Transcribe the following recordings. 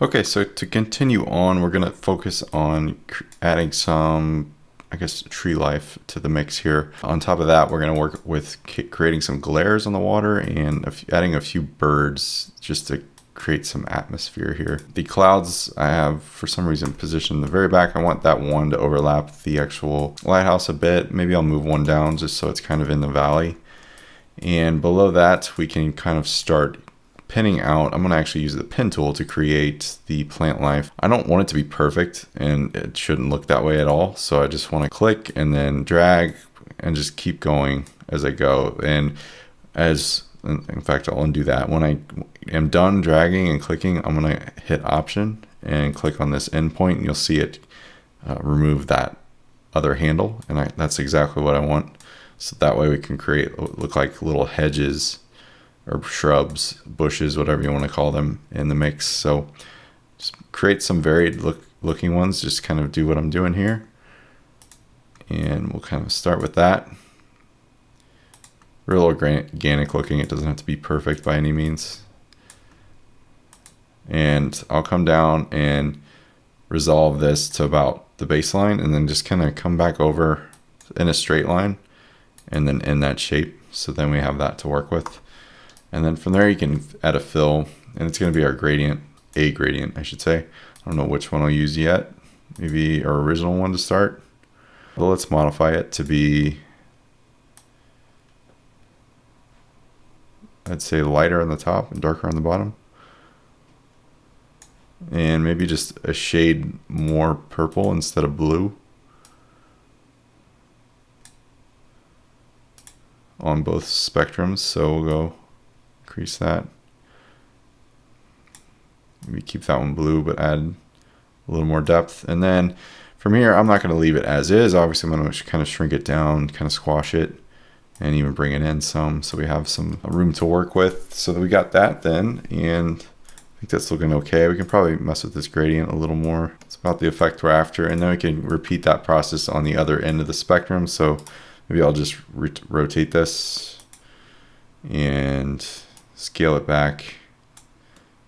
Okay, so to continue on, we're going to focus on adding some, I guess, tree life to the mix here. On top of that, we're going to work with creating some glares on the water and adding a few birds just to create some atmosphere here. The clouds I have for some reason positioned in the very back. I want that one to overlap the actual lighthouse a bit. Maybe I'll move one down just so it's kind of in the valley. And below that, we can kind of start pinning out. I'm going to actually use the pin tool to create the plant life. I don't want it to be perfect and it shouldn't look that way at all. So I just want to click and then drag and just keep going as I go. And in fact, I'll undo that. When I am done dragging and clicking, I'm going to hit Option and click on this endpoint, and you'll see it remove that other handle. And that's exactly what I want. So that way we can look like little hedges or shrubs, bushes, whatever you want to call them in the mix. So just create some varied looking ones. Just kind of do what I'm doing here. And we'll kind of start with that. Real organic looking. It doesn't have to be perfect by any means. And I'll come down and resolve this to about the baseline and then just kind of come back over in a straight line and then in that shape. So then we have that to work with. And then from there you can add a fill, and it's going to be our gradient, a gradient I should say. I don't know which one I'll use yet. Maybe our original one to start. But let's modify it to be, I'd say lighter on the top and darker on the bottom. And maybe just a shade more purple instead of blue on both spectrums. So we'll go increase that. Maybe keep that one blue, but add a little more depth. And then from here, I'm not going to leave it as is. Obviously, I'm going to kind of shrink it down, kind of squash it, and even bring it in some, so we have some room to work with. So that we got that then, and I think that's looking okay. We can probably mess with this gradient a little more. It's about the effect we're after, and then we can repeat that process on the other end of the spectrum. So maybe I'll just rotate this and scale it back,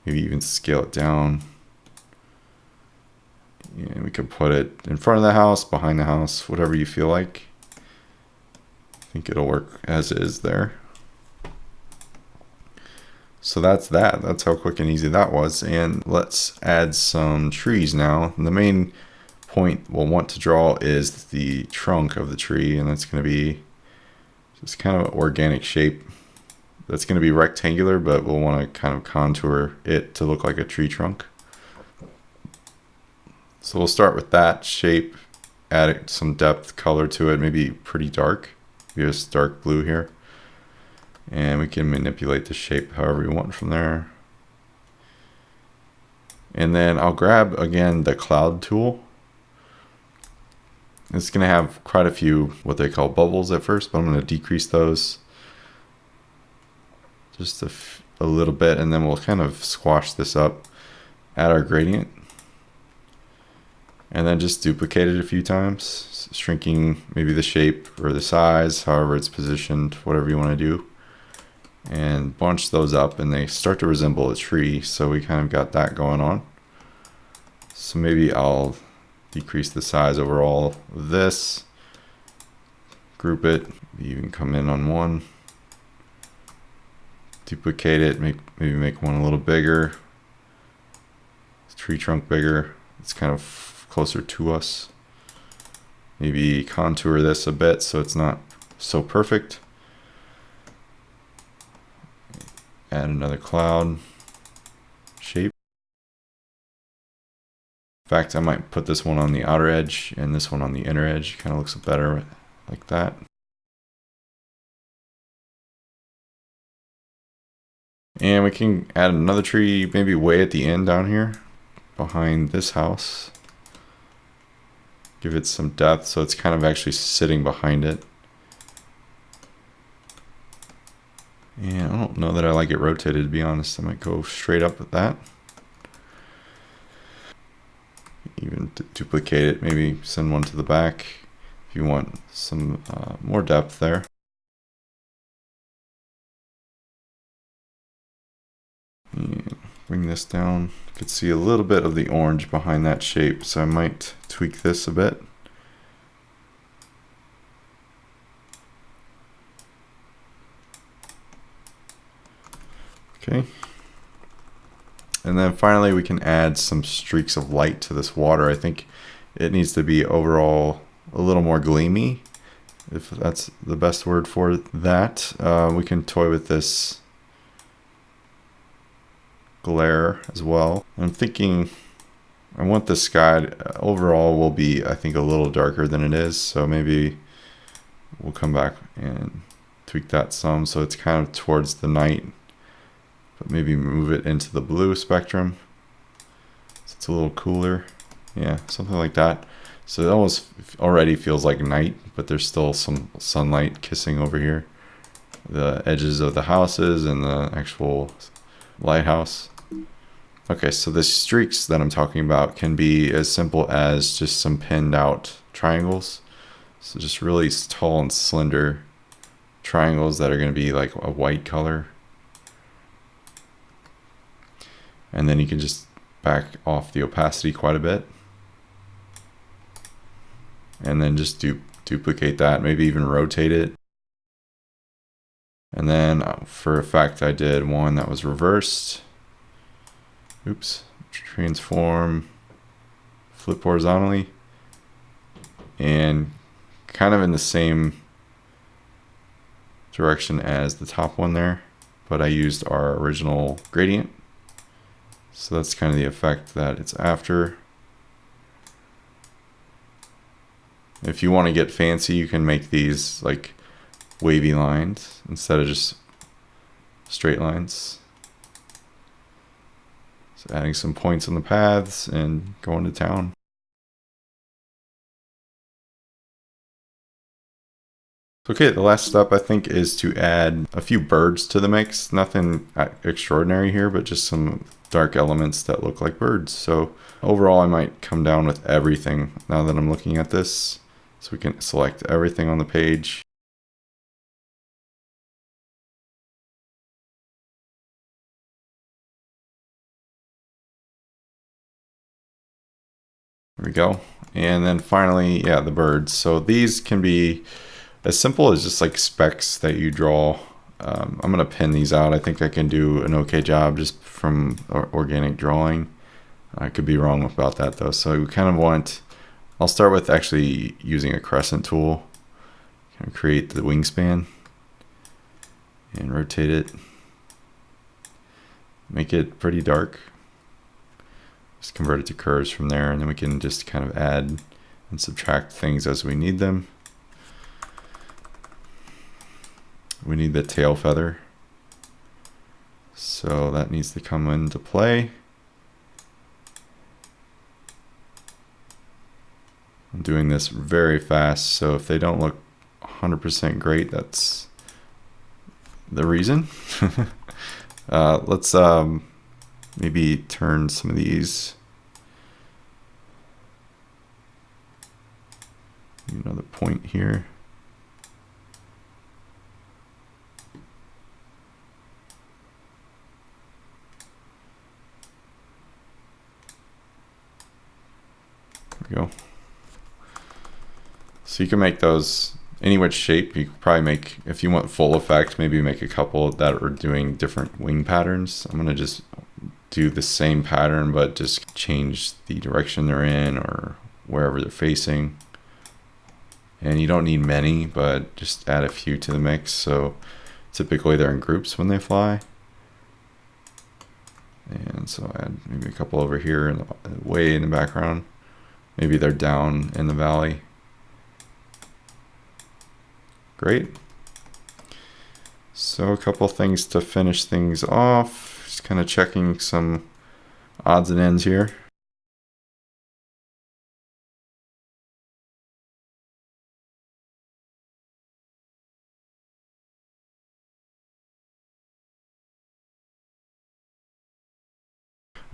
maybe even scale it down. And we can put it in front of the house, behind the house, whatever you feel like. I think it'll work as is there. So that's that. That's how quick and easy that was. And let's add some trees now. And the main point we'll want to draw is the trunk of the tree, and that's going to be just kind of organic shape. That's going to be rectangular, but we'll want to kind of contour it to look like a tree trunk. So we'll start with that shape, add some depth color to it, maybe pretty dark, just dark blue here. And we can manipulate the shape however we want from there. And then I'll grab again the cloud tool. It's going to have quite a few what they call bubbles at first, but I'm going to decrease those just a little bit, and then we'll kind of squash this up, add our gradient, and then just duplicate it a few times, shrinking maybe the shape or the size, however it's positioned, whatever you want to do, and bunch those up, and they start to resemble a tree. So we kind of got that going on. So maybe I'll decrease the size overall of this, group it, maybe even come in on one, duplicate it, maybe make one a little bigger, tree trunk bigger, it's kind of closer to us. Maybe contour this a bit so it's not so perfect. Add another cloud shape. In fact, I might put this one on the outer edge and this one on the inner edge. Kind of looks better like that. And we can add another tree maybe way at the end down here behind this house. Give it some depth so it's kind of actually sitting behind it. And I don't know that I like it rotated, to be honest. I might go straight up with that. Even duplicate it, maybe send one to the back if you want some more depth there. And bring this down. You can see a little bit of the orange behind that shape, so I might tweak this a bit. Okay. And then finally we can add some streaks of light to this water. I think it needs to be overall a little more gleamy, if that's the best word for that. We can toy with this glare as well. I'm thinking I want the sky overall will be, I think, a little darker than it is, so maybe we'll come back and tweak that some so it's kind of towards the night, but maybe move it into the blue spectrum so it's a little cooler. Yeah, something like that. So it almost already feels like night, but there's still some sunlight kissing over here, the edges of the houses and the actual lighthouse. Okay, so the streaks that I'm talking about can be as simple as just some pinned out triangles. So just really tall and slender triangles that are going to be like a white color. And then you can just back off the opacity quite a bit. And then just duplicate that, maybe even rotate it. And then for effect, I did one that was reversed. Oops, transform, flip horizontally, and kind of in the same direction as the top one there, but I used our original gradient. So that's kind of the effect that it's after. If you want to get fancy, you can make these like wavy lines instead of just straight lines. So adding some points on the paths and going to town. Okay, the last step I think is to add a few birds to the mix. Nothing extraordinary here, but just some dark elements that look like birds. So overall I might come down with everything now that I'm looking at this. So we can select everything on the page. There we go. And then finally, yeah, the birds. So these can be as simple as just like specks that you draw. I'm going to pin these out. I think I can do an okay job just from organic drawing. I could be wrong about that though. So we kind of want, I'll start with actually using a crescent tool. Kind of create the wingspan and rotate it. Make it pretty dark. Just convert it to curves from there, and then we can just kind of add and subtract things as we need them. We need the tail feather, so that needs to come into play. I'm doing this very fast, so if they don't look 100% great, that's the reason. Let's maybe turn some of these. Another point here. There we go. So you can make those any which shape. You could probably make, if you want full effect, maybe make a couple that are doing different wing patterns. I'm gonna just do the same pattern, but just change the direction they're in or wherever they're facing. And you don't need many, but just add a few to the mix. So typically they're in groups when they fly. And so add maybe a couple over here and way in the background. Maybe they're down in the valley. Great. So a couple things to finish things off. Just kind of checking some odds and ends here.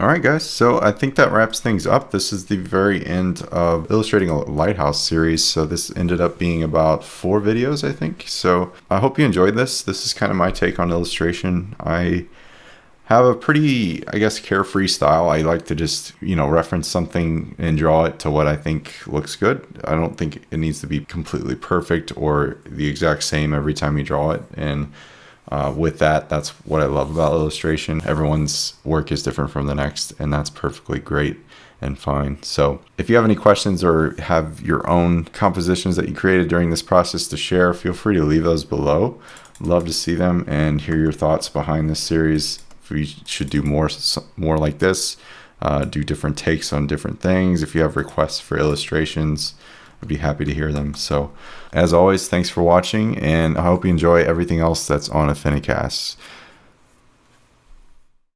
Alright guys, so I think that wraps things up. This is the very end of illustrating a lighthouse series. So this ended up being about 4 videos, I think. So I hope you enjoyed this. This is kind of my take on illustration. I have a pretty, I guess, carefree style. I like to just, reference something and draw it to what I think looks good. I don't think it needs to be completely perfect or the exact same every time you draw it. And with that, that's what I love about illustration. Everyone's work is different from the next, and that's perfectly great and fine. So if you have any questions or have your own compositions that you created during this process to share, feel free to leave those below. Love to see them and hear your thoughts behind this series. If we should do more like this, do different takes on different things. If you have requests for illustrations, I'd be happy to hear them. So as always, thanks for watching, and I hope you enjoy everything else that's on Affinicasts.